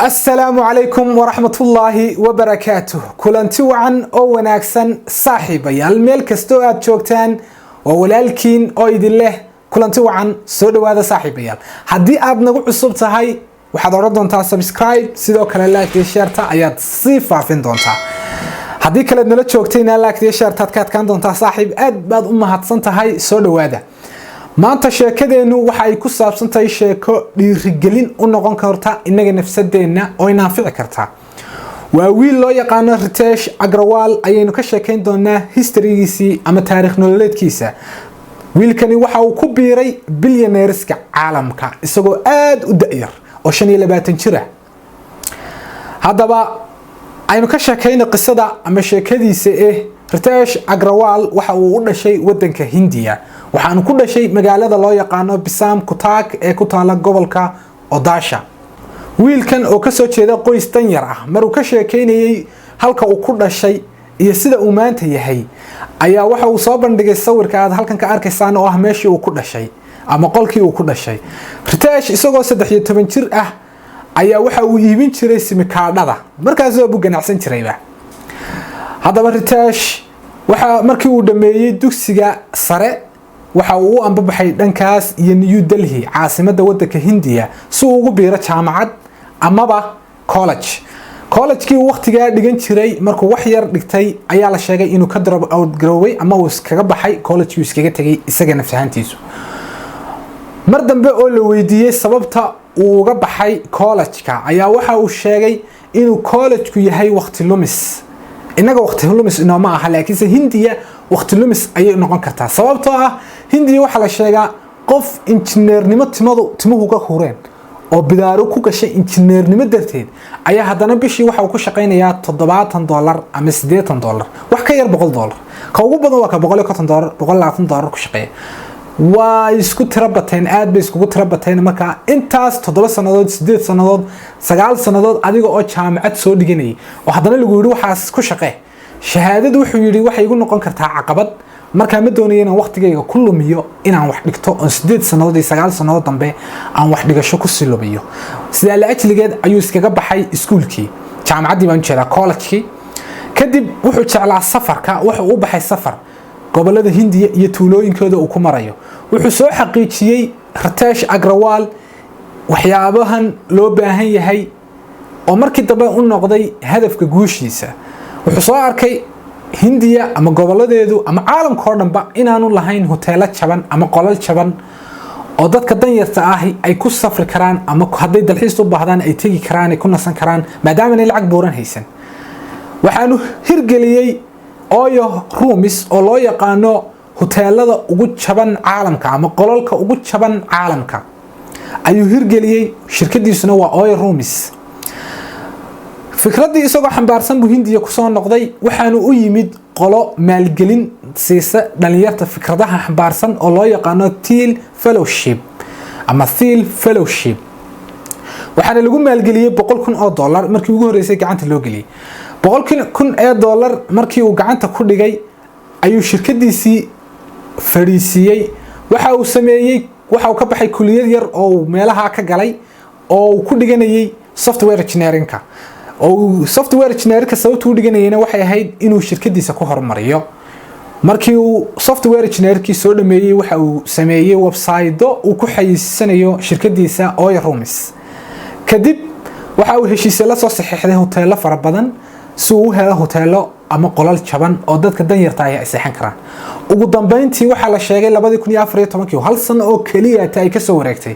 السلام عليكم ورحمة الله وبركاته. كلنتي وعن أو وناكسن صاحبي الميل كستو أد شوكتان وولالكين أويد الله كلنتي وعن سودو هذا صاحبي هدي أد نقول عصبت هاي وحد أردون تا سبسكرايب سيدو كلا لايك ديشارتا أياد صيفة فين دونتا هدي كلا نلا شوكتين لايك ديشارتا كات كان دونتا صاحب أد بعد أمها تصنتا هاي سودو هذا maanta sheekadeenu waxa ay ku saabsan tahay sheeko dhiirigelin u noqon karta inaga nafsadeena oo inaafici karta waa wiil loo yaqaan Ritesh Agrawal ayaynu ka sheekayn doonaa historygiisa ama taariikh nololeedkiisa wiilkani waxa uu ku biiray billionaireska caalamka isagoo aad u da'yar oo 25 jir ah hadaba aynu ka sheekayno qisada ama sheekadiisa Ritesh Agrawal waxa uu u dhashay wadanka Hindiya waxaan ku dhashay magaalada loo yaqaan Bisam Kutak ee ku taala gobolka Odisha wiilkan oo ka soo jeeda qoys tan yar ah maruu ka sheekeynayay halka uu ku dhashay iyo sida uu maanta yahay ayaa waxa uu soo bandhigay sawirka aad halkan ka arkaysaan oo ah meeshii uu ku dhashay ama qolkii uu ku dhashay Ritesh isagoo 13 jir ah ayaa waxa uu iibin jiray simikaadhada markaas oo buu ganacsan jirayba hadaba Ritesh waxa markii uu dhameeyay dugsiga sare waxa uu anbabaxay dhankaas iyo New Delhi caasimadda wadanka Hindiya si uu ugu biiro jaamacad amaba college-kii waqtiga dhigan jiray markuu wax yar dhigtay ayaa la sheegay inuu ka drop out garooway ama uu iskaga baxay college-kii iskaga tagay isaga nafsahantiisu mar dambe oo la weydiiyay sababta uu uga baxay college-ka ayaa waxa uu sheegay inuu college-ku yahay waqti lumis inaga waqti lumis inoo aha laakiinse Hindiya waqti lumis ayay noqon kartaa sababtoo ah Hindiya waxa la sheegaa qof injineernimo timuhu ka horeen oo bidaaro ku gashay injineernimo darteed ayaa hadana bishii waxa uu ku shaqeynayaa $70 ama $80 wax ka yar $100 ka ugu badan waa ka $150 $120 ku shaqeeya waa isku tirabateen aad bay isku tirabateen marka intaas 7 sanadood 8 sanadood 9 sanadood adiga oo jaamacad soo dhiganay oo hadana lagu yiri waxaas ku shaqee shahaadadu wuxuu yiri waxay igu noqon kartaa caqabad marka ma doonayo inaan waqtigeyga ku lumiyo inaan wax dhigto oo 8 sanadood iyo 9 sanadood dambe aan wax dhigasho ku silubiyo sida la ajligeed ayuu iskaga baxay iskuulkii jaamacadii baan jeedaa college-kii kadib wuxuu jeclaa safarka wuxuu u baxay safar gobolada Hindiya iyo tuulooyinkooda uu ku marayo wuxuu soo xaqiijiyay Ritesh Agrawal waxyaabahan loo baahan yahay oo markii dambe u noqday hadafka guushiisa wuxuu soo arkay Hindiya ama goboladeedu ama caalamka oo dhanba inaanu lahayn hoteelo jaban ama qolal jaban oo dadka danyarta ah ay ku safri karaan ama haday dalxiis u baahdaan ay tagi karaan ay ku nasan karaan maadaama ay lacag buuran haysan waxaanu hirgeliyay Oyo rooms oo loo yaqaano hoteelada ugu jaban caalamka ama qolalka ugu jaban caalamka ayuu hirgeliyay shirkadiisuna waa Oyo rooms fikradii isagoo xambaarsan buu Hindiya ku soo noqday waxaanu u yimid qolo maalgelin siisa dhalinyarta fikradaha xambaarsan oo loo yaqaano Thiel Fellowship ama Thiel Fellowship waxaana lagu maalgeliyay $100,000 markii ugu horeysay gacanta loo geliyay $100,000 markii uu gacanta ku dhigay ayuu shirkadiisii fariisiyay waxa uu sameeyay waxa uu ka baxay kulliyad yar oo meelaha ka galay oo ku dhiganayay software engineering-ka oo software engineering-ka sababtu u dhiganayna waxay ahayd inuu shirkadiisa ku horumariyo markii uu software engineering-kii soo dhameeyay waxa uu sameeyay website uu ku xayeysiinayo shirkadiisa Oyo rooms kadib waxa uu heshiis la soo saxiixday hoteelo fara badan si uu helo hoteelo ama qolal jaban oo dadka danyarta ay seexan karaan ugu dambeyntii waxa la sheegay 2014 hal sano oo kaliya ay ka soo wareegtay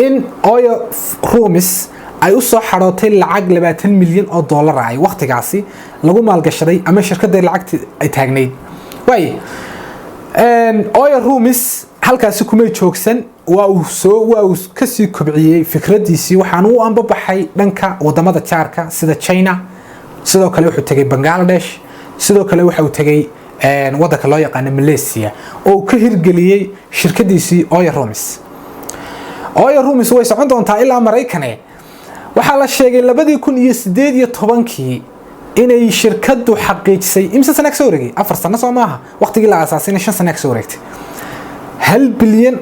in Oyo rooms ay u soo xarootay lacag $20 milyan ay waqtigaasi lagu maalgashaday ama shirkadda lacagta ay taagneyd way Oyo rooms halkaas kuma joogsan waa uu ka sii kobciyay fikradiisii waxaan uu anbabaxay dhanka wadamada jaarka sida China sidoo kale wuxuu tagay Bangladesh sidoo kale wuxuu tagay wadanka loo yaqaan Malaysia oo ka hirgeliyay shirkadiisii Oyo rooms way socon doontaa ilaa Mareykanka waxa la sheegay 2018 inay shirkadu xaqiijisay imsa sano soo wareegay 4 sano soo maaha waqtigii la aasaasay 5 sano soo wareegtay $1 bilyan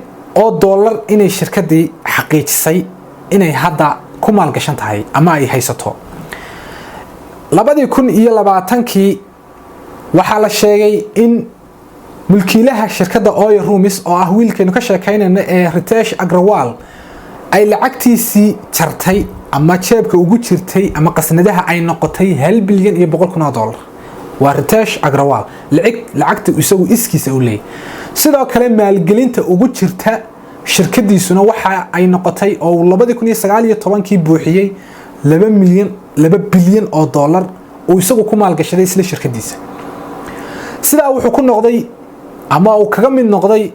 inay shirkadii xaqiijisay inay hadda ku maalgashan tahay ama ay haysato 2020kii waxaa la sheegay in mulkiilaha shirkadda Oyo Rumis oo ah wiilkeenu ka sheekaynayna ee Ritesh Agrawal ay lacagtiisii jartay ama jeebka ugu jirtay ama qasnadaha ay noqotay $1 bilyan waa Ritesh Agrawal lacagta isagu iskiisa u leeyahay sidoo kale maalgelinta ugu jirta shirkadiisuna waxa ay noqotay oo 2019kii buuxiyay $2 bilyan oo isagu ku maalgashaday isla shirkadiisa sida wuxuu ku noqday ama uu kaga mid noqday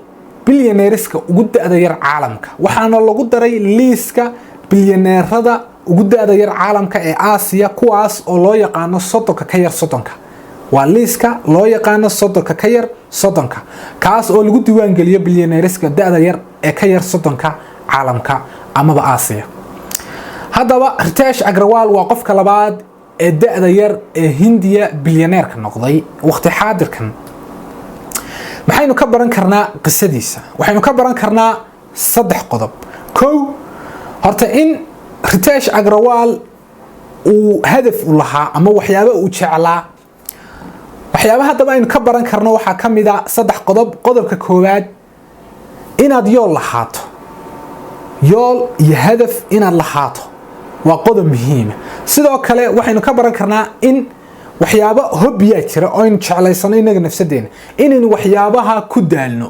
bilyaneeriska ugu da'da yar caalamka waxaana lagu daray liiska bilyaneerada ugu da'da yar caalamka ee Aasiya kuwaas oo loo yaqaan sodonka ka yar sodonka waa liiska loo yaqaan sodonka ka yar sodonka kaas oo lagu diiwaan geliyo bilyaneeriska da'da yar ee ka yar sodonka caalamka ama Aasiya hadaba Ritesh Agrawal waa qofka labaad ee da'da yar ee Hindiya bilyaneerka noqday waqti xaadirkan maxaynu ka baran karnaa qisadiisa waxaynu ka baran karnaa 3 qodob horta in Ritesh Agrawal uu hadaf u lahaa ama waxyaabo uu jeclaa waxyaabaha hadaba aynu ka baran karno waxa kamid ah 3 qodob qodobka koowaad inaad yool lahaato yool iyo hadaf inaad lahaato waa qodob muhiim sidoo kale waxaynu ka baran karnaa in waxyaabo hobbiya jira oo in jeclaysanay inaga nafsadeena inaynu waxyaabaha ku daalno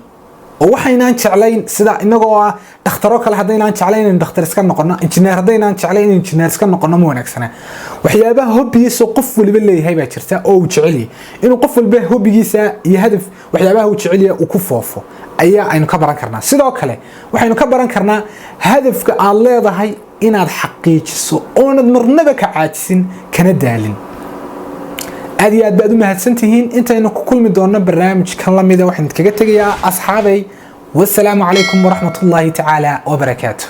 oo waxaynaan jeclayn sida inagoo ah dhakhtarro kale haddaynaan jeclayn in dhakhtar iska noqono injineer haddaynaan jeclayn in injineer iska noqono ma wanaagsana waxyaabaha hobbigiisa qof waliba leeyahay baa jirta oo uu jecel yahay inuu qof walba hobbigiisa iyo hadaf waxyaabaha uu jecel yahay uu ku foofo ayaa aynu ka baran karnaa sidoo kale waxaynu ka baran karnaa hadafka aad leedahay inaad xaqiijiso oonad marnaba ka caajisin kana daalin aad iyo aad baad u mahadsantihiin intaynu ku kulmi doonno barnaamijkan lamida waxaan kaga tagayaa asxaabay wassalaamu calaykum waraxmatullaahi tacaala wabarakaatuh